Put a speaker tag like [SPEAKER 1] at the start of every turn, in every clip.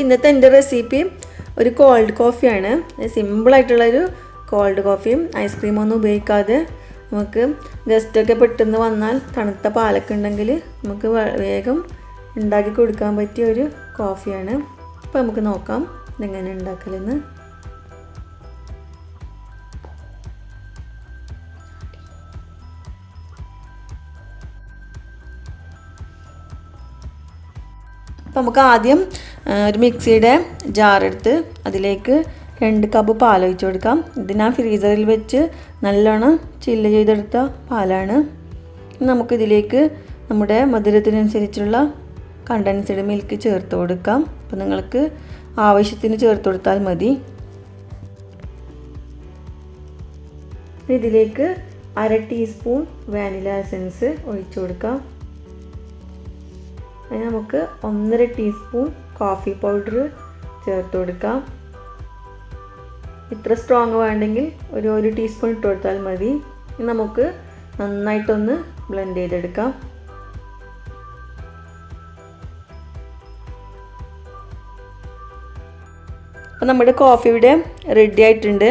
[SPEAKER 1] ഇന്നത്തെ എൻ്റെ റെസിപ്പി ഒരു കോൾഡ് കോഫിയാണ്. സിമ്പിളായിട്ടുള്ളൊരു കോൾഡ് കോഫിയും ഐസ്ക്രീമൊന്നും ഉപയോഗിക്കാതെ നമുക്ക് ഗസ്റ്റൊക്കെ പെട്ടെന്ന് വന്നാൽ തണുത്ത പാലൊക്കെ ഉണ്ടെങ്കിൽ നമുക്ക് വേഗം ഉണ്ടാക്കി കൊടുക്കാൻ പറ്റിയ ഒരു കോഫിയാണ്. അപ്പോൾ നമുക്ക് നോക്കാം ഇതെങ്ങനെ ഉണ്ടാക്കലെന്ന്. അപ്പോൾ നമുക്ക് ആദ്യം ഒരു മിക്സിയുടെ ജാറെടുത്ത് അതിലേക്ക് 2 കപ്പ് പാൽ ഒഴിച്ച് കൊടുക്കാം. ഇത് ഞാൻ ഫ്രീസറിൽ വെച്ച് നല്ലോണം ചില്ല് ചെയ്തെടുത്ത പാലാണ്. നമുക്കിതിലേക്ക് നമ്മുടെ മധുരത്തിനനുസരിച്ചുള്ള കണ്ടൻസ്ഡ് മിൽക്ക് ചേർത്ത് കൊടുക്കാം. അപ്പോൾ നിങ്ങൾക്ക് ആവശ്യത്തിന് ചേർത്ത് കൊടുത്താൽ മതി. ഇതിലേക്ക് 1/2 ടീസ്പൂൺ വാനില എസൻസ് ഒഴിച്ചു കൊടുക്കാം. അതിന് നമുക്ക് 1.5 ടീസ്പൂൺ കോഫി പൗഡർ ചേർത്ത് കൊടുക്കാം. ഇത്ര സ്ട്രോങ് വേണ്ടെങ്കിൽ ഒരു 1 ടീസ്പൂൺ ഇട്ട് കൊടുത്താൽ മതി. നമുക്ക് നന്നായിട്ടൊന്ന് ബ്ലെൻഡ് ചെയ്തെടുക്കാം. അപ്പോൾ നമ്മുടെ കോഫി ഇവിടെ റെഡി ആയിട്ടുണ്ട്.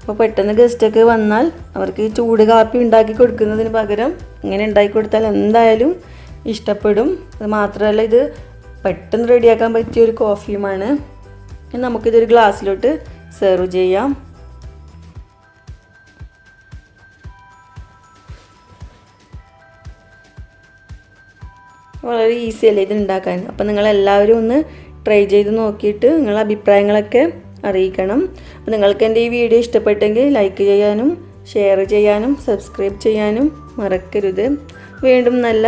[SPEAKER 1] അപ്പോൾ പെട്ടെന്ന് ഗസ്റ്റൊക്കെ വന്നാൽ അവർക്ക് ചൂട് കാപ്പി ഉണ്ടാക്കി കൊടുക്കുന്നതിന് പകരം ഇങ്ങനെ ഉണ്ടാക്കി കൊടുത്താൽ എന്തായാലും ഇഷ്ടപ്പെടും. അത് മാത്രമല്ല ഇത് പെട്ടെന്ന് റെഡിയാക്കാൻ പറ്റിയൊരു കോഫിയുമാണ്. നമുക്കിതൊരു ഗ്ലാസ്സിലോട്ട് സെർവ് ചെയ്യാം. വളരെ ഈസി അല്ലേ ഇത് ഉണ്ടാക്കാൻ. അപ്പോൾ നിങ്ങളെല്ലാവരും ഒന്ന് ട്രൈ ചെയ്ത് നോക്കിയിട്ട് നിങ്ങളുടെ അഭിപ്രായങ്ങളൊക്കെ അറിയിക്കണം. അപ്പോൾ നിങ്ങൾക്ക് എൻ്റെ ഈ വീഡിയോ ഇഷ്ടപ്പെട്ടെങ്കിൽ ലൈക്ക് ചെയ്യാനും ഷെയർ ചെയ്യാനും സബ്സ്ക്രൈബ് ചെയ്യാനും മറക്കരുത്. വീണ്ടും നല്ല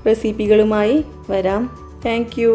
[SPEAKER 1] റെസിപ്പികളുമായി വരാം. Thank you.